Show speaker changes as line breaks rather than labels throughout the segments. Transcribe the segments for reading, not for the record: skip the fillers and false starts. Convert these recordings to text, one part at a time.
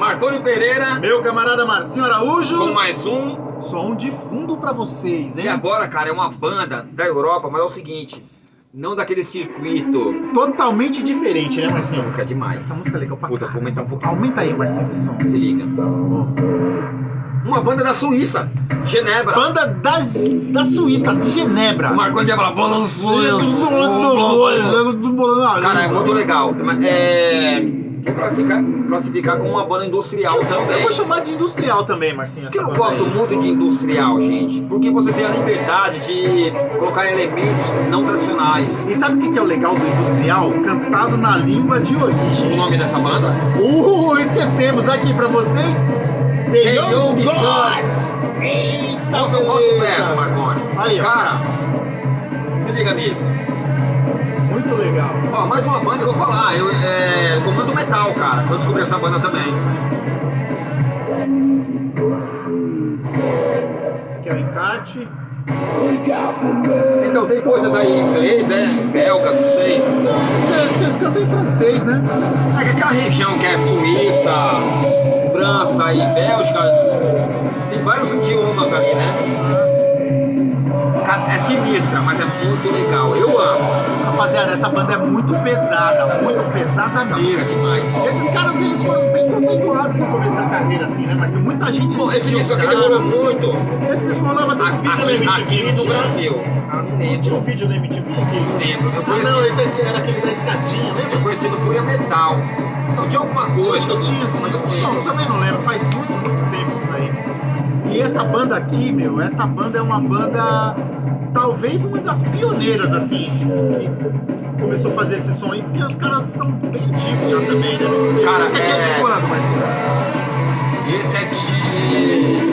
Marconi Pereira.
Meu camarada Marcinho Araújo.
Com mais um
som de fundo pra vocês, hein?
E agora, cara, é uma banda da Europa, mas é o seguinte, não daquele circuito.
Totalmente diferente, né, Marcinho?
Essa música é demais.
Essa música é legal pra
Puta, vou aumentar um pouquinho.
Aumenta aí, Marcinho, esse som.
Se liga. Uma banda da Suíça, Genebra.
Banda da Suíça, de Genebra.
O Marconi de Abra, banda da Suíça. Cara, é muito legal. Vou classificar como uma banda industrial também.
Eu vou chamar de industrial também, Marcinho.
Por que eu gosto muito de industrial, gente? Porque você tem a liberdade de colocar elementos não tradicionais.
E sabe o que é o legal do industrial? Cantado na língua de origem.
O nome dessa banda?
Esquecemos aqui pra vocês. The Young Gods! Eita,
Nossa, eu gosto do verso, Marconi.
Aí, ó.
Cara, se liga nisso.
Muito legal.
Ó, mais uma banda que eu vou falar. Comando Metal, cara. Eu descobri essa banda também.
Esse aqui é o encarte.
Então, tem coisas aí em inglês, belga, não sei.
Eles cantam em francês, né?
É que aquela região que é Suíça, França e Bélgica, tem vários idiomas ali, né? Cara, é sinistra, mas é muito legal. Eu amo.
Rapaziada, essa banda é muito pesada mesmo.
É demais.
Esses caras, eles foram bem conceituados no começo da carreira, assim, né? Mas muita gente...
Pô, esse disco aqui demorou muito.
Esse disco rolava do vídeo da MTV.
Aqui no Brasil. Ah, não lembro.
Tinha um vídeo da MTV aqui?
Não lembro. Eu
Ah,
conheci,
não, esse aqui era aquele da escadinha, lembra?
eu conheci no Fúria Metal. Então tinha alguma coisa.
Acho que tinha, assim.
Mas eu não lembro.
Não, também não lembro. Faz muito tempo isso daí. E essa banda aqui, meu, essa banda é uma banda... Talvez uma das pioneiras, assim, que começou a fazer esse som aí, porque os caras são bem antigos já também, né?
Cara,
esse aqui é de quando, Marcinho?
Esse é de...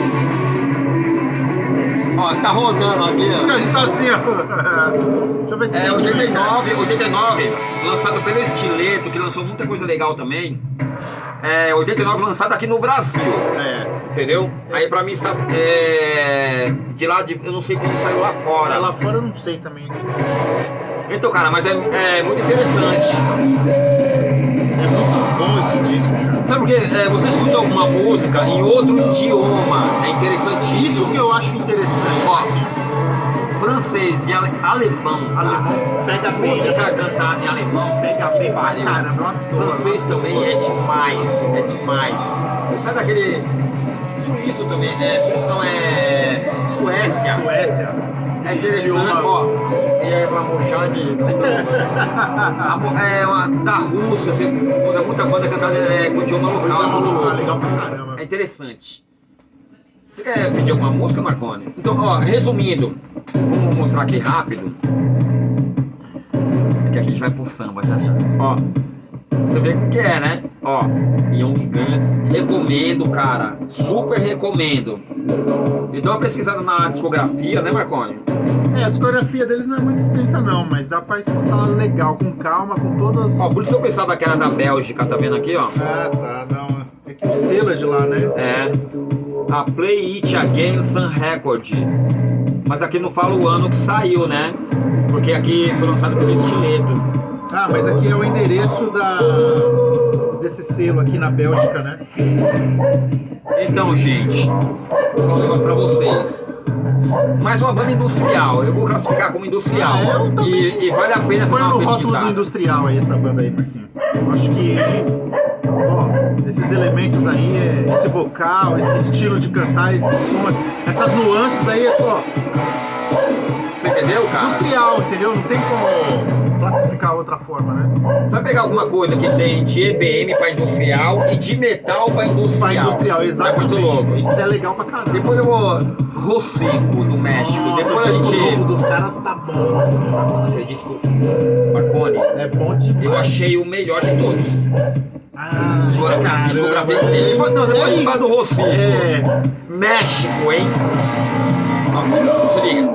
Ó, tá rodando aqui, ó.
A gente tá assim, ó. Deixa eu ver se
É 89, lançado pelo Estileto, que lançou muita coisa legal também. 89 lançado aqui no Brasil. Entendeu? Aí pra mim, sabe, de lá, eu não sei quando saiu lá fora.
Lá fora eu não sei também.
Então, cara, mas é muito interessante.
É muito bom esse disco, cara.
Sabe por quê? Você escuta uma música em outro idioma, é interessantíssimo.
Isso que eu acho interessante,
Ó,
assim.
Francês e alemão.
Pega bem,
Música
né?
cantada em alemão.
Pega bem pra
Pariu.
caramba.
Francês também é demais. Sai daquele... Suíço também, Suíço não, é Suécia. É interessante, ó. E aí falar mochade. Da Rússia, quando é muita banda cantada com idioma local, é muito louco.
Legal pra caramba.
É interessante. Você quer pedir alguma música, Marconi? Então, ó, resumindo, vamos mostrar aqui rápido. Que a gente vai pro samba já. Ó, você vê como que é, né? Ó, Young Guns, recomendo, cara. Super recomendo. E dá uma pesquisada na discografia, né, Marconi?
A discografia deles não é muito extensa não, mas dá pra escutar legal, com calma, com todas...
Ó, por isso que eu pensava que era da Bélgica, tá vendo aqui, ó?
Ah, tá, não. É que o selo é de lá, né?
A Play It Again Sun Record. Mas aqui não fala o ano que saiu, né? Porque aqui foi lançado pelo Estileto.
Ah, mas aqui é o endereço desse selo aqui na Bélgica, né?
Então, gente, só um negócio pra vocês. Mais uma banda industrial, eu vou classificar como industrial. E vale a pena você
Põe
dar
no
uma
rótulo do
pesquisada.
industrial aí, essa banda aí, Marcinho. Eu acho que, ó, esses elementos aí, esse vocal, esse estilo de cantar, esse som, essas nuances aí, ó.
Você entendeu, cara?
Industrial, entendeu? Não tem como classificar outra forma, né?
Você vai pegar alguma coisa que tem de EBM pra industrial e de metal pra industrial.
Pra industrial, exatamente.
É muito louco.
Isso é legal pra caramba.
Depois eu vou... Rocico, do México.
Nossa,
Depois
o
a
disco
gente...
novo dos caras tá bom, assim.
Aquele disco... Marconi.
É bom demais.
Eu achei o melhor de todos.
Caramba.
Discografia dele. Não, depois a gente fala do Rocico. México, hein? Ó, se liga.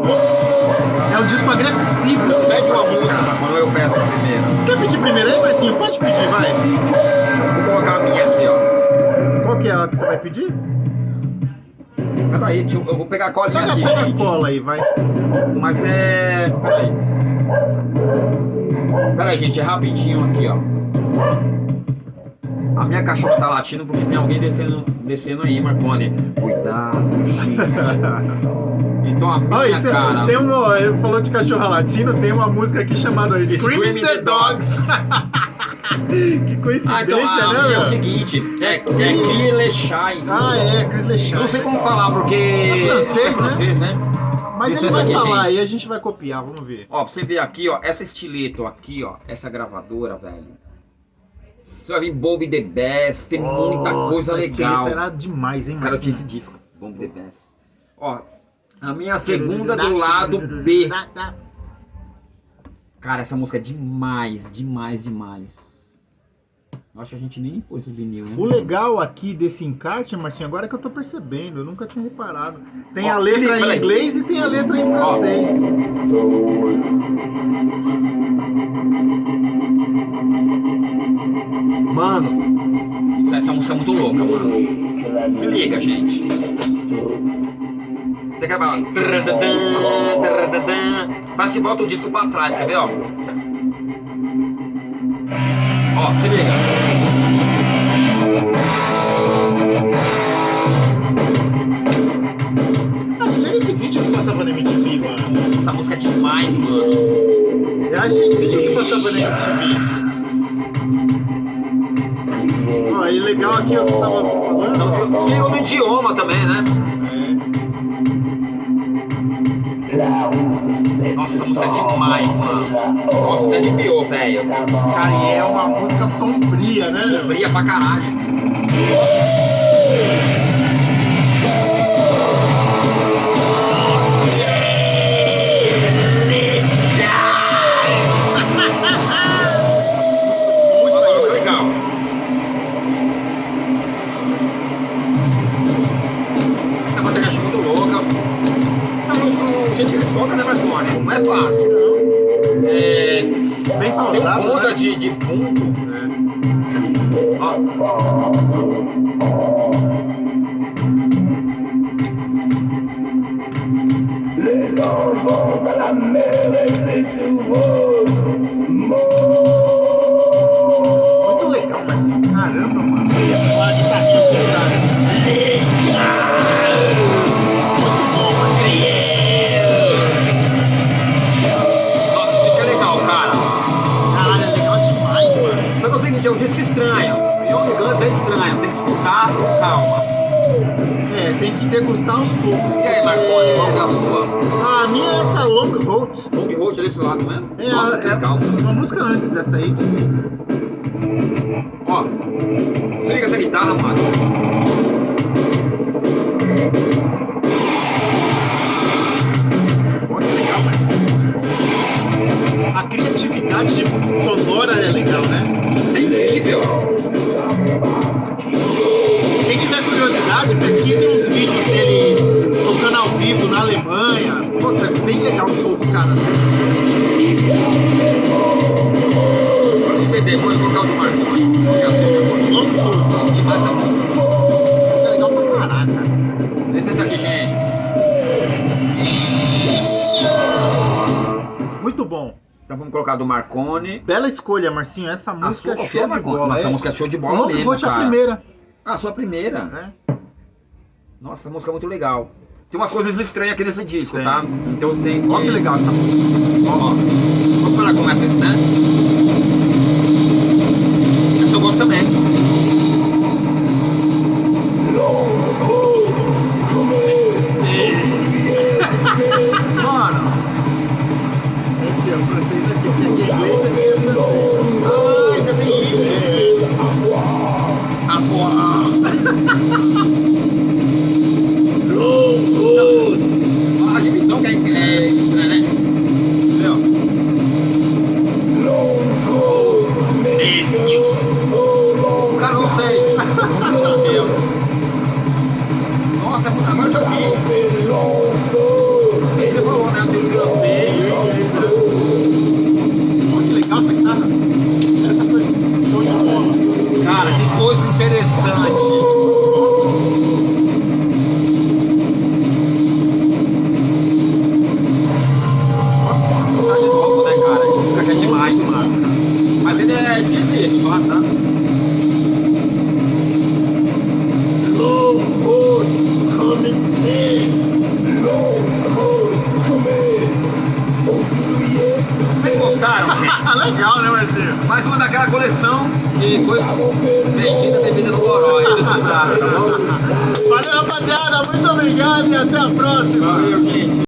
É um disco agressivo esse
Pede
disco
uma
aqui,
música,
cara.
quando eu peço a primeira.
Quer pedir primeiro aí, Marcinho? Pode pedir, vai.
Vou colocar a minha aqui, ó.
Qual que é a que você vai pedir?
Peraí, eu vou pegar a colinha aqui,
Pega a
gente.
cola aí, vai.
Mas Peraí. Peraí, gente, é rapidinho aqui, ó. A minha cachorra tá latindo porque tem alguém descendo aí, Marconi. Cuidado, gente. Então a minha cara...
Tem ele falou de cachorra latino, tem uma música aqui chamada Screaming the Dogs. Que coincidência,
então,
né, meu?
É o seguinte, Chris Lechais.
Chris Lechais.
Eu não sei como falar, porque...
É francês,
né?
Mas
isso
ele vai
aqui,
falar
gente.
e a gente vai copiar, vamos ver.
Ó, pra você ver aqui, ó, essa estileto aqui, ó, essa gravadora, velho. Você vai vir Bob the Best, tem muita coisa legal.
Era demais, hein,
Cara, eu tinha esse disco, Bob the Best. Ó, a minha segunda do lado B. Cara, essa música é demais, demais, demais. Eu acho que a gente nem pôs o vinil, né?
O legal aqui desse encarte, Marcinho, agora é que eu tô percebendo, eu nunca tinha reparado. Tem a letra em inglês e tem a letra em francês.
Mano, essa música é muito louca, mano. Se liga, gente. Tem que acabar. Parece que volta o disco pra trás, quer ver, ó? Ó, se liga.
Acho que era esse vídeo que passava na MTV, mano.
Essa música é demais, mano.
Eu achei que vídeo que passava na MTV. Ó, e legal aqui o que eu tava falando.
Se liga no idioma também, né? Nossa, a música é demais, mano. Nossa, até arrepiou, velho.
Cara, e é uma música sombria, né?
Sombria pra caralho. Muito legal. Essa bateria é muito louca. O jeito que eles tocam, né, Marconi? Não é fácil.
Bem pausado,
tem conta,
né?
de ponto.
Muito legal, Marcinho. Caramba, mano. A guitarrinha ao contrário. Muito bom, Marcinho.
Nossa, isso que é legal, cara.
Caralho, é legal demais, mano.
Só que é o seguinte, é um disco estranho. Young Guns é estranho, tem que escutar com calma.
Tem que degustar aos poucos.
E aí, Marconi, qual que é a sua?
A minha é essa Long Road.
Long Road é desse lado mesmo? Nossa, que legal.
Uma música antes dessa aí.
Ó, se liga essa guitarra, mano.
Olha que legal, Marcinho. A criatividade sonora é legal, né?
É incrível.
Quem tiver curiosidade, pesquisem uns vídeos deles tocando ao vivo na Alemanha. Putz, é bem legal o show dos caras.
Pra não ser demônio, eu vou colocar o do Marconi. Qual que é a sua, Marconi?
Long Road.
Demais essa música, mano.
Isso é legal pra caraca.
Esse aqui, gente.
Muito bom.
Então vamos colocar do Marconi.
Bela escolha, Marcinho. Essa música é show de
Marconi?
bola.
Essa música é show de bola
Long
mesmo,
Road é a
cara.
primeira.
Ah, a sua primeira? Nossa, essa música é muito legal. Tem umas coisas estranhas aqui nesse disco,
Tem.
tá? Então tem que...
Olha que legal essa música.
Ó. Como ela começa, né? Essa eu gosto também. Mano.
Aqui, ó, francês aqui. Aqui é inglês, aqui é francês.
Ah, ainda tem isso. A dimensão que é estranha, né? Entendeu? Esse news. Cara, não sei. Não sei. Nossa, é muita coisa que eu vi. Aí você falou, né? Tem francês.
Olha que legal essa guitarra. Essa foi show de bola.
Cara, que coisa interessante. De novo, né, cara? Isso aqui é demais, mano. Mas ele é esquisito, tá? sobraram, gente.
Legal, né, Marcinho?
Mais uma daquela coleção que foi vendida bebida no Goró. Eles sobraram, tá bom?
Valeu, rapaziada. Muito obrigado e até a próxima.
Valeu, gente.